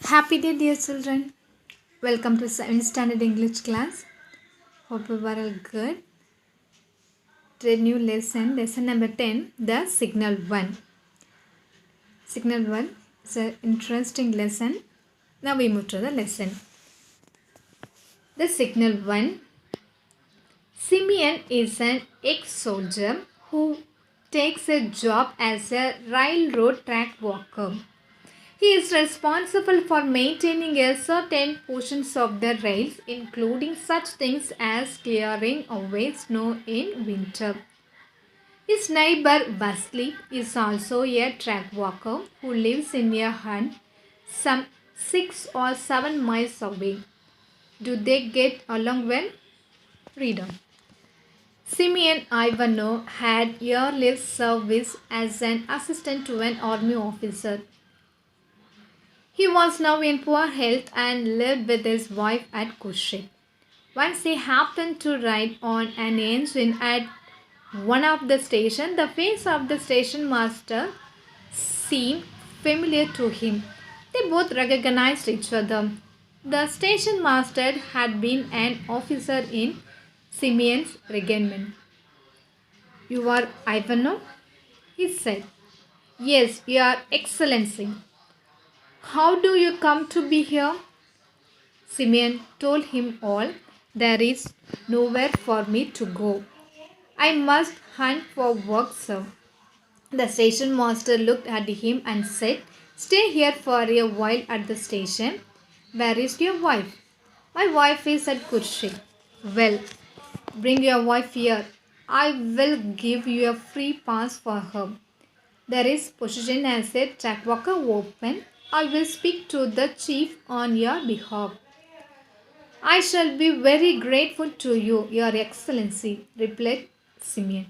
Happy day, dear children. Welcome to 7th Standard English class. Hope you are all good. Today, new lesson number 10, the signal 1. Signal 1 is an interesting lesson. Now we move to the lesson. The signal 1. Simeon is an ex-soldier who takes a job as a railroad track walker. He is responsible for maintaining a certain portions of the rails, including such things as clearing away snow in winter. His neighbor Wesley is also a track walker who lives in a hut some 6 or 7 miles away. Do they get along well? Read on. Simeon Ivanov had yearly service as an assistant to an army officer. He was now in poor health and lived with his wife at Kushik. Once he happened to ride on an engine at one of the stations. The face of the station master seemed familiar to him. They both recognized each other. The station master had been an officer in Simeon's regiment. "You are Ivanov?" he said. "Yes, Your Excellency." "How do you come to be here?" Simeon told him all. "There is nowhere for me to go. I must hunt for work, sir." The station master looked at him and said, "Stay here for a while at the station." "Where is your wife?" "My wife is at Kurshi." "Well, bring your wife here. I will give you a free pass for her. There is position as a track walker open. I will speak to the chief on your behalf." "I shall be very grateful to you, Your Excellency," replied Simeon.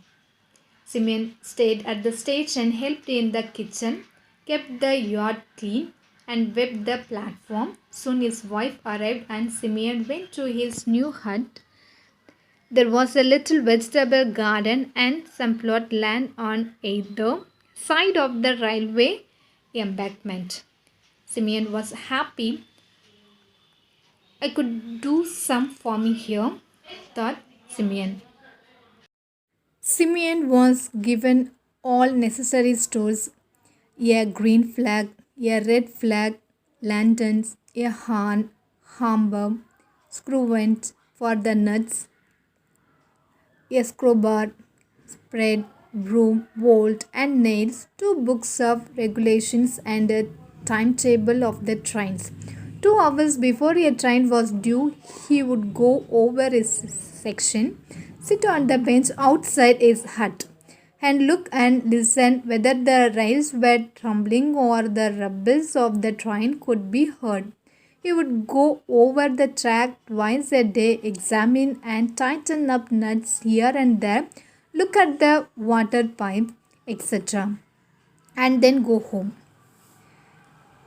Simeon stayed at the station, helped in the kitchen, kept the yard clean, and swept the platform. Soon his wife arrived and Simeon went to his new hut. There was a little vegetable garden and some plot land on either side of the railway embankment. Simeon was happy. "I could do some farming here," thought Simeon. Simeon was given all necessary stores: a green flag, a red flag, lanterns, a horn, hammer, screw-vent for the nuts, a crowbar, spread, broom, bolt, and nails, 2 books of regulations, and a timetable of the trains. 2 hours before a train was due, he would go over his section, sit on the bench outside his hut, and look and listen whether the rails were trembling or the rumbles of the train could be heard. He would go over the track twice a day, examine and tighten up nuts here and there, look at the water pipe, etc., and then go home.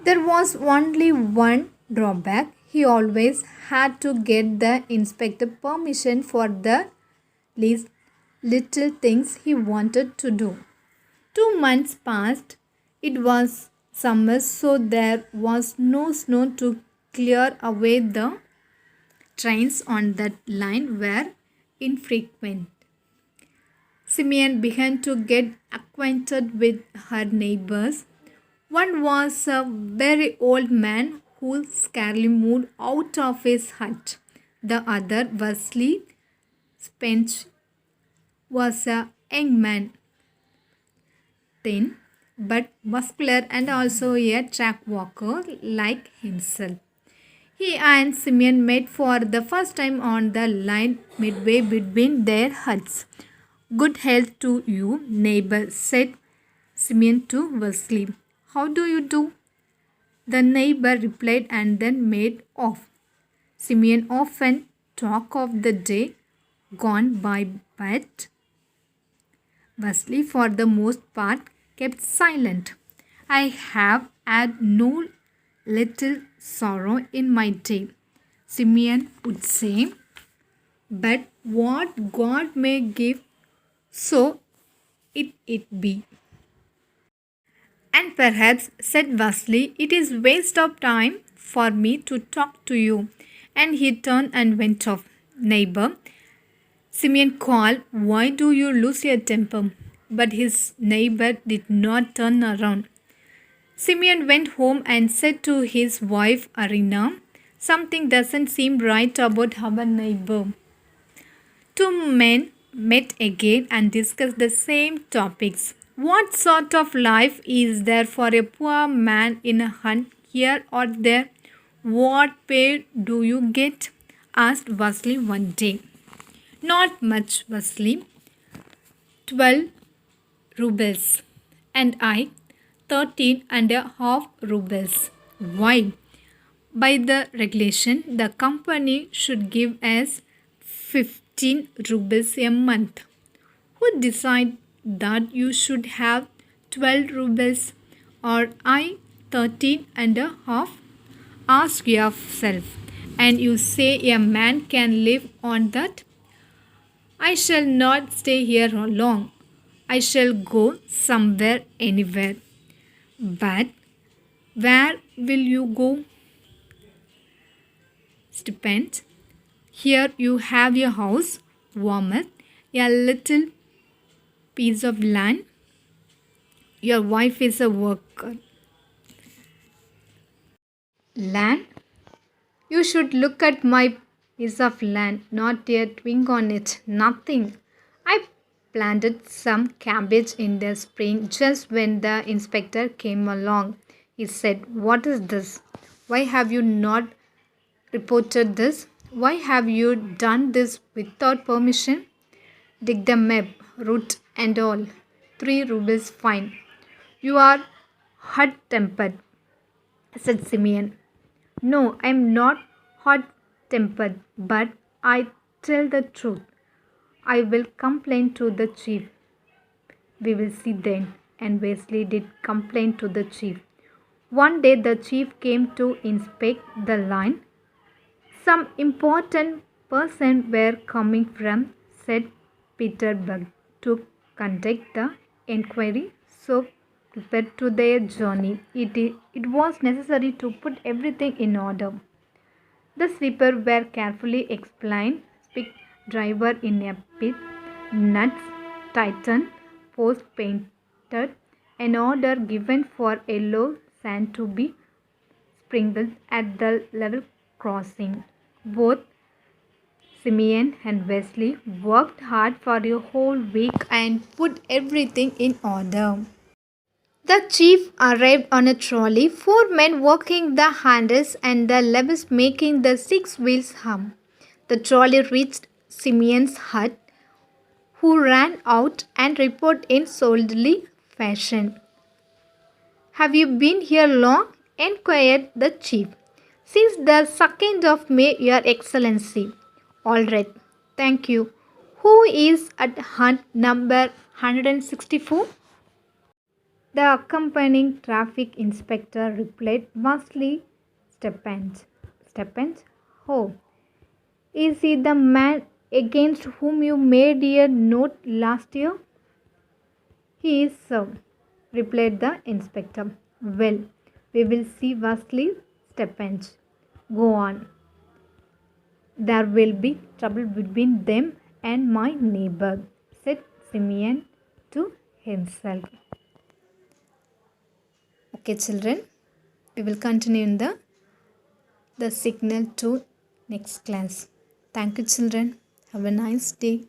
There was only one drawback. He always had to get the inspector permission for the least little things he wanted to do. 2 months passed. It was summer, so there was no snow to clear away. The trains on that line were infrequent. Simeon began to get acquainted with her neighbors. One was a very old man who scarcely moved out of his hut. The other, Wesley Spence, was a young man, thin but muscular and also a track walker like himself. He and Simeon met for the first time on the line midway between their huts. "Good health to you, neighbor," said Simeon to Wesley. "How do you do?" The neighbor replied and then made off. Simeon often talked of the day gone by, but Wesley, for the most part, kept silent. "I have had no little sorrow in my day," Simeon would say, "but what God may give, so it be." And perhaps, said Wesley, it is waste of time for me to talk to you. And he turned and went off. Neighbor, Simeon called, why do you lose your temper? But his neighbor did not turn around. Simeon went home and said to his wife Arina, something doesn't seem right about our neighbor. Two men met again and discussed the same topics. What sort of life is there for a poor man in a hut here or there? What pay do you get? Asked Wesley one day. Not much, Wesley. 12 rubles. And I, 13.5 rubles. Why? By the regulation, the company should give us 15 rubles a month. Who decided that you should have 12 rubles or I 13.5? Ask yourself. And you say a man can live on that? I shall not stay here long. I shall go somewhere, anywhere. But where will you go? Stipend. Here you have your house, warmth, a little piece of land. Your wife is a worker. Land? You should look at my piece of land, not a twig on it, nothing. I planted some cabbage in the spring just when the inspector came along. He said, what is this? Why have you not reported this? Why have you done this without permission? Dig the map, root and all. 3 rubles fine. You are hot-tempered, said Simeon. No, I am not hot-tempered, but I tell the truth. I will complain to the chief. We will see then. And Wesley did complain to the chief. One day the chief came to inspect the line. Some important person were coming from said Petersburg to conduct the inquiry, so prepared to their journey. It was necessary to put everything in order. The sweeper were carefully explained, pick driver in a pit, nuts tightened, post painted, an order given for yellow sand to be sprinkled at the level crossing. Both Simeon and Wesley worked hard for a whole week and put everything in order. The chief arrived on a trolley, 4 men working the handles and the levers making the 6 wheels hum. The trolley reached Simeon's hut, who ran out and reported in soldierly fashion. Have you been here long? Enquired the chief. Since the 2nd of May, Your Excellency. All right, thank you. Who is at hut number 164? The accompanying traffic inspector replied, Wesley Stepens. Stepens? Oh, is he the man against whom you made a note last year? He is, sir, replied the inspector. Well, we will see Wesley Stepens. Go on. There will be trouble between them and my neighbor, said Simeon to himself. Okay, children, we will continue in the signal to next class. Thank you, children. Have a nice day.